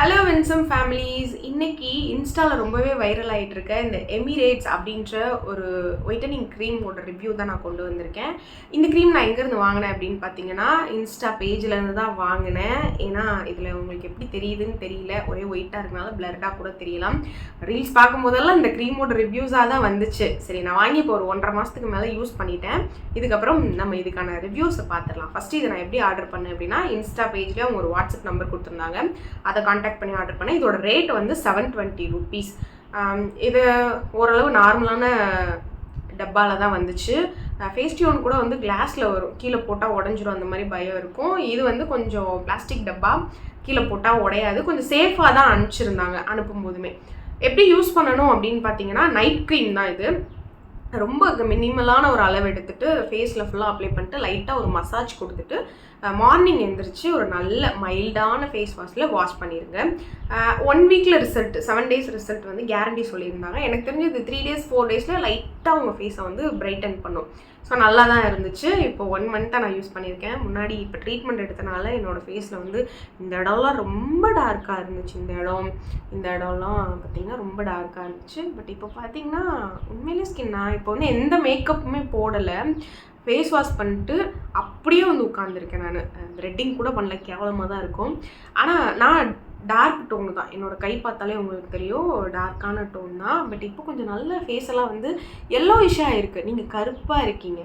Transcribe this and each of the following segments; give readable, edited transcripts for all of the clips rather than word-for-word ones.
Hello winsome families. இன்னைக்கு இன்ஸ்டாவில் ரொம்பவே வைரல் ஆகிட்டு இருக்க இந்த எமிரேட்ஸ் அப்படின்ற ஒரு ஒயிட்டனிங் க்ரீமோட ரிவ்யூ தான் நான் கொண்டு வந்திருக்கேன். இந்த க்ரீம் நான் எங்கேருந்து வாங்கினேன் அப்படின்னு பார்த்தீங்கன்னா இன்ஸ்டா பேஜ்லேருந்து தான் வாங்கினேன். ஏன்னா இதில் உங்களுக்கு எப்படி தெரியுதுன்னு தெரியல, ஒரே ஒயிட்டாக இருக்கனால பிளர்டாக கூட தெரியலாம். ரீல்ஸ் பார்க்கும்போதெல்லாம் இந்த க்ரீமோட ரிவ்யூஸாக தான் வந்துச்சு. சரி, நான் வாங்கி இப்போ ஒரு 1.5 மாதத்துக்கு மேலே யூஸ் பண்ணிட்டேன். இதுக்கப்புறம் நம்ம இதுக்கான ரிவ்யூஸை பார்த்துடலாம். ஃபஸ்ட்டு இதை நான் எப்படி ஆர்டர் பண்ணேன் அப்படின்னா இன்ஸ்டா பேஜ்லேயே அவங்க ஒரு வாட்ஸ்அப் நம்பர் கொடுத்துருந்தாங்க, அதை கான்டாக்ட் பண்ணி ஆர்டர் பண்ணேன். இதோட ரேட் வந்து 720 rupees. இது ஓரளவு நார்மலான டப்பாவில் தான் வந்துச்சு. ஃபேஸ்டியூன் கூட வந்து கிளாஸில் வரும், கீழே போட்டால் உடஞ்சிரும், அந்த மாதிரி பயம் இருக்கும். இது வந்து கொஞ்சம் பிளாஸ்டிக் டப்பா, கீழே போட்டால் உடையாது, கொஞ்சம் சேஃபாக தான் அனுப்பிச்சிருந்தாங்க. அனுப்பும் போதுமே எப்படி யூஸ் பண்ணணும் அப்படின்னு பார்த்தீங்கன்னா நைட் க்ரீம் தான் இது. ரொம்ப மினிமலான ஒரு அளவு எடுத்துகிட்டு ஃபேஸில் ஃபுல்லாக அப்ளை பண்ணிட்டு லைட்டாக ஒரு மசாஜ் கொடுத்துட்டு மார்னிங் எழுந்திரிச்சு ஒரு நல்ல மைல்டான ஃபேஸ் வாஷில் வாஷ் பண்ணிடுங்க. 1 வீக்கில் ரிசல்ட், 7 days ரிசல்ட் வந்து கேரண்டி சொல்லியிருந்தாங்க. எனக்கு தெரிஞ்சு இது 3 days 4 daysல லைட்டாக உங்கள் ஃபேஸை வந்து பிரைட்டன் பண்ணும். ஸோ நல்லா தான் இருந்துச்சு. இப்போ 1 month நான் யூஸ் பண்ணியிருக்கேன். முன்னாடி இப்போ ட்ரீட்மெண்ட் எடுத்தனால என்னோடய ஃபேஸில் வந்து இந்த இடம்லாம் ரொம்ப டார்க்காக இருந்துச்சு. இந்த இடம்லாம் பார்த்திங்கன்னா ரொம்ப டார்க்காக இருந்துச்சு. பட் இப்போ பார்த்திங்கன்னா உண்மையிலே ஸ்கின், நான் இப்போ வந்து எந்த மேக்கப்புமே போடலை, ஃபேஸ் வாஷ் பண்ணிட்டு அப்படியே வந்து உட்காந்துருக்கேன். நான் த்ரெட்டிங் கூட பண்ணல, கேவலமாக தான் இருக்கும். ஆனால் நான் டார்க் டோனு தான், என்னோடய கை பார்த்தாலே உங்களுக்கு தெரியும் டார்க்கான டோன் தான். பட் இப்போ கொஞ்சம் நல்ல ஃபேஸ் எல்லாம் வந்து எல்லோயிஷாக இருக்குது. நீங்கள் கருப்பாக இருக்கீங்க,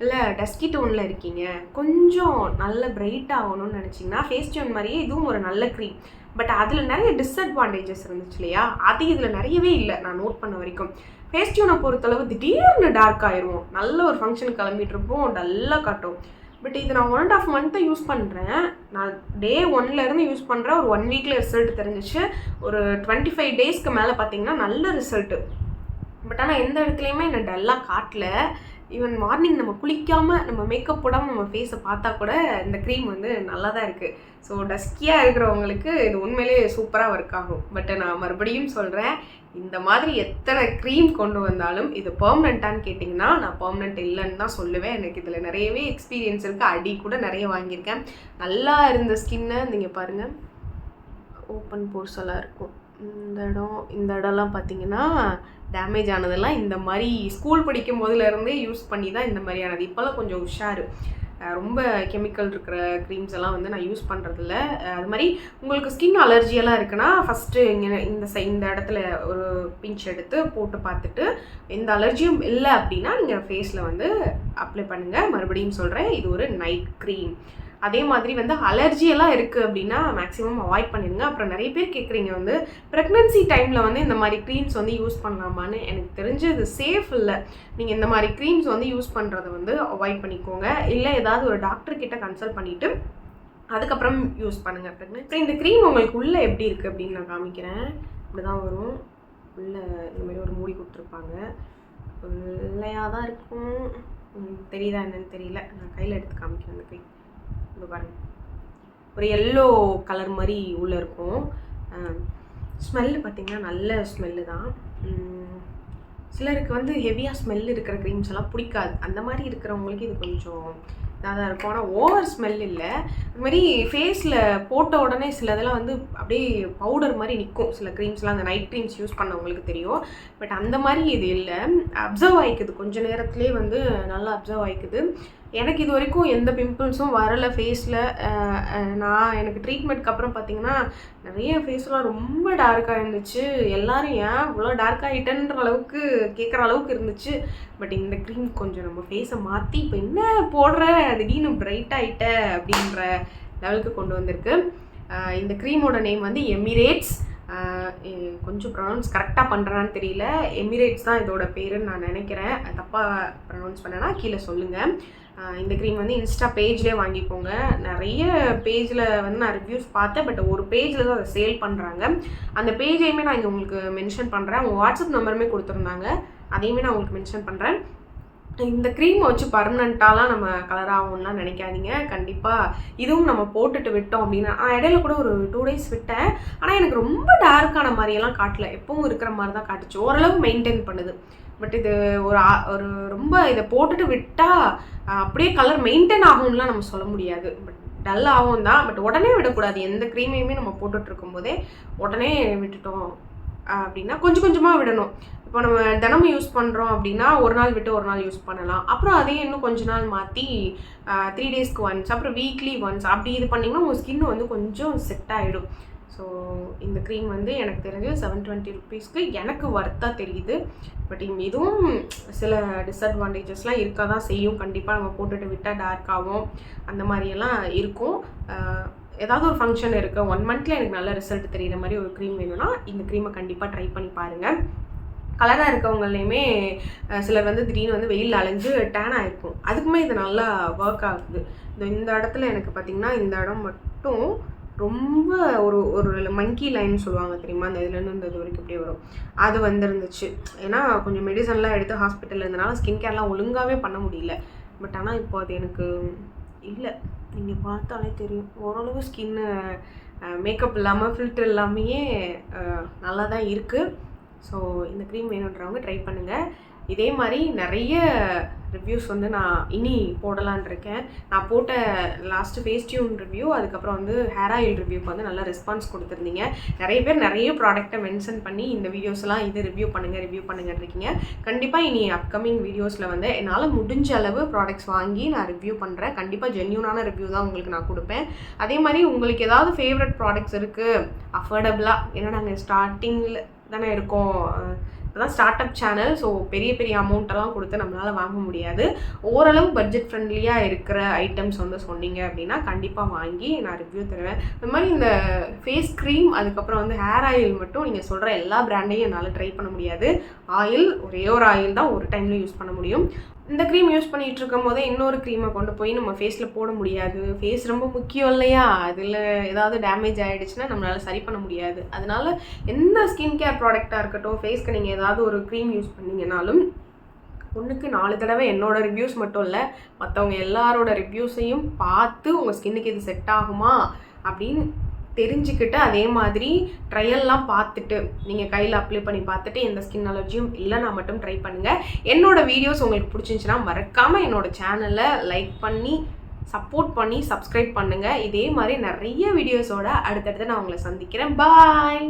இல்லை டஸ்கி டோனில் இருக்கீங்க, கொஞ்சம் நல்ல பிரைட் ஆகணும்னு நினச்சிங்கன்னா ஃபேஸ் டியூன் மாதிரியே இதுவும் ஒரு நல்ல க்ரீம். பட் அதில் நிறைய டிஸ்அட்வான்டேஜஸ் இருந்துச்சு இல்லையா, அது இதில் நிறையவே இல்லை நான் நோட் பண்ண வரைக்கும். ஃபேஸ் டியூனை பொறுத்தளவு திடீர்னு டார்க் ஆயிரும், நல்ல ஒரு ஃபங்க்ஷன் கிளம்பிட்டு இருப்போம், டல்லாக காட்டும். பட் இது நான் 1.5 month யூஸ் பண்ணுறேன். நான் டே 1லேருந்து யூஸ் பண்ணுறேன். ஒரு 1 வீக்கில் ரிசல்ட் தெரிஞ்சிச்சு. ஒரு 25 daysக்கு மேலே பார்த்தீங்கன்னா நல்ல ரிசல்ட்டு. பட் ஆனால் எந்த இடத்துலையுமே என்னை டல்லாக காட்டல. ஈவன் மார்னிங் நம்ம குளிக்காமல் நம்ம மேக்கப் போடாமல் நம்ம ஃபேஸை பார்த்தா கூட இந்த க்ரீம் வந்து நல்லா தான் இருக்குது. ஸோ டஸ்கியாக இருக்கிறவங்களுக்கு இது உண்மையிலே சூப்பராக ஒர்க் ஆகும். பட் நான் மறுபடியும் சொல்கிறேன், இந்த மாதிரி எத்தனை க்ரீம் கொண்டு வந்தாலும் இது பெர்மனெண்ட்டான்னு கேட்டிங்கன்னா நான் பெர்மனெண்ட் இல்லைன்னு தான் சொல்லுவேன். எனக்கு இதில் நிறையவே எக்ஸ்பீரியன்ஸ் இருக்குது. அடி கூட நிறைய வாங்கியிருக்கேன். நல்லா இருந்த ஸ்கின்னை நீங்கள் பாருங்கள், ஓப்பன் போர்ஸ் எல்லாம் இருக்கும். இந்த இடம்லாம் பார்த்தீங்கன்னா டேமேஜ் ஆனதெல்லாம் இந்த மாதிரி ஸ்கூல் படிக்கும் போதுலேருந்தே யூஸ் பண்ணி தான் இந்த மாதிரியானது. இப்போல்லாம் கொஞ்சம் உஷாரு, ரொம்ப கெமிக்கல் இருக்கிற க்ரீம்ஸ் எல்லாம் வந்து நான் யூஸ் பண்ணுறதில்ல. அது மாதிரி உங்களுக்கு ஸ்கின் அலர்ஜியெல்லாம் இருக்குன்னா ஃபஸ்ட்டு இந்த இடத்துல ஒரு பிஞ்ச் எடுத்து போட்டு பார்த்துட்டு எந்த அலர்ஜியும் இல்லை அப்படின்னா நீங்கள் ஃபேஸில் வந்து அப்ளை பண்ணுங்கள். மறுபடியும் சொல்கிறேன், இது ஒரு நைட் க்ரீம். அதே மாதிரி வந்து அலர்ஜியெல்லாம் இருக்குது அப்படின்னா மேக்ஸிமம் அவாய்ட் பண்ணிடுங்க. அப்புறம் நிறைய பேர் கேட்குறீங்க வந்து ப்ரெக்னன்சி டைமில் வந்து இந்த மாதிரி க்ரீம்ஸ் வந்து யூஸ் பண்ணலாமான்னு. எனக்கு தெரிஞ்சு இது சேஃப் இல்லை. நீங்கள் இந்த மாதிரி க்ரீம்ஸ் வந்து யூஸ் பண்ணுறதை வந்து அவாய்ட் பண்ணிக்கோங்க. இல்லை ஏதாவது ஒரு டாக்டர்கிட்ட கன்சல்ட் பண்ணிவிட்டு அதுக்கப்புறம் யூஸ் பண்ணுங்கள் ப்ரெக்னன்ட். அப்புறம் இந்த க்ரீம் உங்களுக்கு உள்ளே எப்படி இருக்குது அப்படின்னு நான் காமிக்கிறேன். இப்படி தான் வரும். உள்ளே இந்த மாதிரி ஒரு மூடி கொடுத்துருப்பாங்க. வெள்ளையாக தான் இருக்கும், தெரியுதா என்னன்னு தெரியல. நான் கையில் எடுத்து காமிக்கிறேன். அந்த க்ரீம் பாருங்க, ஒரு எல்லோ கலர் மாதிரி உள்ளே இருக்கும். ஸ்மெல்லு பார்த்திங்கன்னா நல்ல ஸ்மெல்லு தான். சிலருக்கு வந்து ஹெவியாக ஸ்மெல் இருக்கிற க்ரீம்ஸ் எல்லாம் பிடிக்காது. அந்த மாதிரி இருக்கிறவங்களுக்கு இது கொஞ்சம் இதாக தான் இருக்கும். ஆனால் ஓவர் ஸ்மெல் இல்லை. அது மாதிரி ஃபேஸில் போட்ட உடனே சில இதெல்லாம் வந்து அப்படியே பவுடர் மாதிரி நிற்கும். சில க்ரீம்ஸ்லாம் அந்த நைட் க்ரீம்ஸ் யூஸ் பண்ணவங்களுக்கு தெரியும். பட் அந்த மாதிரி இது இல்லை, அப்சர்வ் ஆகிக்குது. கொஞ்சம் நேரத்துலேயே வந்து நல்லா அப்சர்வ் ஆகிக்குது. எனக்கு இது வரைக்கும் எந்த பிம்பிள்ஸும் வரலை ஃபேஸில். எனக்கு ட்ரீட்மெண்ட்க்கு அப்புறம் பார்த்திங்கன்னா நிறைய ஃபேஸ்லாம் ரொம்ப டார்க்காக இருந்துச்சு. எல்லோரும் ஏன் இவ்வளோ டார்க் ஆகிட்டேன்ற அளவுக்கு கேட்குற அளவுக்கு இருந்துச்சு. பட் இந்த க்ரீம் கொஞ்சம் நம்ம ஃபேஸை மாற்றி இப்போ என்ன போடுற திடீர்னு பிரைட் ஆகிட்ட அப்படின்ற லெவலுக்கு கொண்டு வந்திருக்கு. இந்த க்ரீமோட நேம் வந்து எமிரேட்ஸ். கொஞ்சம் ப்ரொனவுன்ஸ் கரெக்டாக பண்ணுறான்னு தெரியல. எமிரேட்ஸ் தான் இதோட பேருன்னு நான் நினைக்கிறேன். தப்பாக ப்ரொனவுன்ஸ் பண்ணேன்னா கீழே சொல்லுங்கள். இந்த க்ரீம் வந்து இன்ஸ்டா பேஜ்லேயே வாங்கிக்கோங்க. நிறைய பேஜில் வந்து நான் ரிவ்யூஸ் பார்த்தேன். பட் ஒரு பேஜில் தான் அதை சேல் பண்ணுறாங்க. அந்த பேஜையுமே நான் இங்கே உங்களுக்கு மென்ஷன் பண்ணுறேன். அவங்க வாட்ஸ்அப் நம்பருமே கொடுத்துருந்தாங்க, அதையுமே நான் உங்களுக்கு மென்ஷன் பண்ணுறேன். இந்த க்ரீமை வச்சு பர்மனெண்ட்டாலாம் நம்ம கலர் ஆகும்லாம் நினைக்காதீங்க. கண்டிப்பாக இதுவும் நம்ம போட்டுட்டு விட்டோம் அப்படின்னா, இடையில கூட ஒரு 2 days விட்டேன். ஆனால் எனக்கு ரொம்ப டார்க்கான மாதிரியெல்லாம் காட்டல, எப்பவும் இருக்கிற மாதிரி தான் காட்டுச்சு. ஓரளவு மெயின்டைன் பண்ணுது. பட் இது ஒரு ரொம்ப இதை போட்டுட்டு விட்டால் அப்படியே கலர் மெயின்டைன் ஆகும்லாம் நம்ம சொல்ல முடியாது. பட் டல் ஆகும் தான், பட் உடனே விடக்கூடாது. எந்த க்ரீமையுமே நம்ம போட்டுட்டு இருக்கும்போதே உடனே விட்டுட்டோம் அப்படின்னா கொஞ்சம் கொஞ்சமாக விடணும். இப்போ நம்ம தினமும் யூஸ் பண்ணுறோம் அப்படின்னா ஒரு நாள் விட்டு ஒரு நாள் யூஸ் பண்ணலாம். அப்புறம் அதையும் இன்னும் கொஞ்ச நாள் மாற்றி 3 டேஸ்க்கு ஒன்ஸ், அப்புறம் வீக்லி ஒன்ஸ் அப்படி இது பண்ணிங்கன்னா உங்கள் ஸ்கின் வந்து கொஞ்சம் செட் ஆகிடும். ஸோ இந்த க்ரீம் வந்து எனக்கு தெரிஞ்சு 720 ருபீஸ்க்கு எனக்கு ஒர்த்தாக தெரியுது. பட் இதுவும் சில டிஸ்அட்வான்டேஜஸ்லாம் இருக்க தான் செய்யும். கண்டிப்பாக நம்ம போட்டுட்டு விட்டால் டார்க் ஆகும், அந்த மாதிரியெல்லாம் இருக்கும். ஏதாவது ஒரு ஃபங்க்ஷன் இருக்குது, 1 மந்த்தில் எனக்கு நல்ல ரிசல்ட் தெரிகிற மாதிரி ஒரு க்ரீம் வேணும்னா இந்த க்ரீமை கண்டிப்பாக ட்ரை பண்ணி பாருங்கள். கலராக இருக்கவங்களையுமே சிலர் வந்து திடீர்னு வந்து வெயில் அலைஞ்சு டேன் ஆகிருக்கும், அதுக்குமே இது நல்லா ஒர்க் ஆகுது. இந்த இடத்துல எனக்கு பார்த்திங்கன்னா இந்த இடம் மட்டும் ரொம்ப ஒரு மங்கி லைன் சொல்லுவாங்க தெரியுமா, அந்த இதுலேருந்து இந்த இது வரைக்கும் இப்படியே வரும், அது வந்துருந்துச்சு. ஏன்னா கொஞ்சம் மெடிசன்லாம் எடுத்து ஹாஸ்பிட்டலில் இருந்தனால ஸ்கின் கேர்லாம் ஒழுங்காகவே பண்ண முடியல. பட் ஆனால் இப்போ அது எனக்கு இல்லை, நீங்கள் பார்த்தாலே தெரியும். ஓரளவு ஸ்கின்னு மேக்கப் இல்லாமல் ஃபில்டர் இல்லாமையே நல்லா தான் இருக்குது. ஸோ இந்த க்ரீம் வேணுன்றவங்க ட்ரை பண்ணுங்கள். இதே மாதிரி நிறைய ரிவ்யூஸ் வந்து நான் இனி போடலான் இருக்கேன். நான் போட்ட லாஸ்ட்டு ஃபேஸ் டியூன் ரிவ்யூ, அதுக்கப்புறம் வந்து ஹேர் ஆயில் ரிவ்யூக்கு வந்து நல்லா ரெஸ்பான்ஸ் கொடுத்துருந்தீங்க. நிறைய பேர் நிறைய ப்ராடக்ட்டை மென்ஷன் பண்ணி இந்த வீடியோஸ்லாம் இது ரிவ்யூ பண்ணுங்கன்னு இருக்கீங்க. கண்டிப்பாக இனி அப்கமிங் வீடியோஸில் வந்து என்னால் முடிஞ்ச அளவு ப்ராடக்ட்ஸ் வாங்கி நான் ரிவ்யூ பண்ணுறேன். கண்டிப்பாக ஜென்யூனான ரிவ்யூ தான் உங்களுக்கு நான் கொடுப்பேன். அதே மாதிரி உங்களுக்கு ஏதாவது ஃபேவரட் ப்ராடக்ட்ஸ் இருக்குது அஃபோர்டபுளாக, ஏன்னா நாங்கள் ஸ்டார்டிங்கில் தானே இருக்கோம், இப்போதான் ஸ்டார்ட் அப் சேனல். ஸோ பெரிய பெரிய அமௌண்ட்டெல்லாம் கொடுத்து நம்மளால் வாங்க முடியாது. ஓரளவு பட்ஜெட் ஃப்ரெண்ட்லியாக இருக்கிற ஐட்டம்ஸ் வந்து சொன்னீங்க அப்படின்னா கண்டிப்பாக வாங்கி நான் ரிவ்யூ தருவேன். இந்த மாதிரி இந்த ஃபேஸ் க்ரீம், அதுக்கப்புறம் வந்து ஹேர் ஆயில் மட்டும் நீங்கள் சொல்கிற எல்லா பிராண்டையும் என்னால் ட்ரை பண்ண முடியாது. ஆயில் ஒரே ஒரு ஆயில் தான் ஒரு டைமில் யூஸ் பண்ண முடியும். இந்த க்ரீம் யூஸ் பண்ணிகிட்டு இருக்கும் போதே இன்னொரு க்ரீமை கொண்டு போய் நம்ம ஃபேஸில் போட முடியாது. ஃபேஸ் ரொம்ப முக்கியம் இல்லையா, அதில் ஏதாவது டேமேஜ் ஆகிடுச்சுன்னா நம்மளால் சரி பண்ண முடியாது. அதனால எந்த ஸ்கின் கேர் ப்ராடக்டாக இருக்கட்டும், ஃபேஸ்க்கு நீங்கள் ஏதாவது ஒரு க்ரீம் யூஸ் பண்ணிங்கனாலும் 1க்கு 4 தடவை என்னோடய ரிவ்யூஸ் மட்டும் இல்லை, மற்றவங்க எல்லாரோட ரிவ்யூஸையும் பார்த்து உங்கள் ஸ்கின்னுக்கு இது செட் ஆகுமா அப்படின்னு தெரிஞ்சுக்கிட்டு, அதே மாதிரி ட்ரையல்லாம் பார்த்துட்டு நீங்கள் கையில் அப்ளை பண்ணி பார்த்துட்டு எந்த ஸ்கின் அலர்ஜியும் இல்லைனா மட்டும் ட்ரை பண்ணுங்கள். என்னோடய வீடியோஸ் உங்களுக்கு பிடிச்சிருந்துச்சுன்னா மறக்காமல் என்னோடய சேனலை லைக் பண்ணி சப்போர்ட் பண்ணி சப்ஸ்கிரைப் பண்ணுங்கள். இதே மாதிரி நிறைய வீடியோஸோட அடுத்தடுத்து நான் உங்களை சந்திக்கிறேன். பாய்.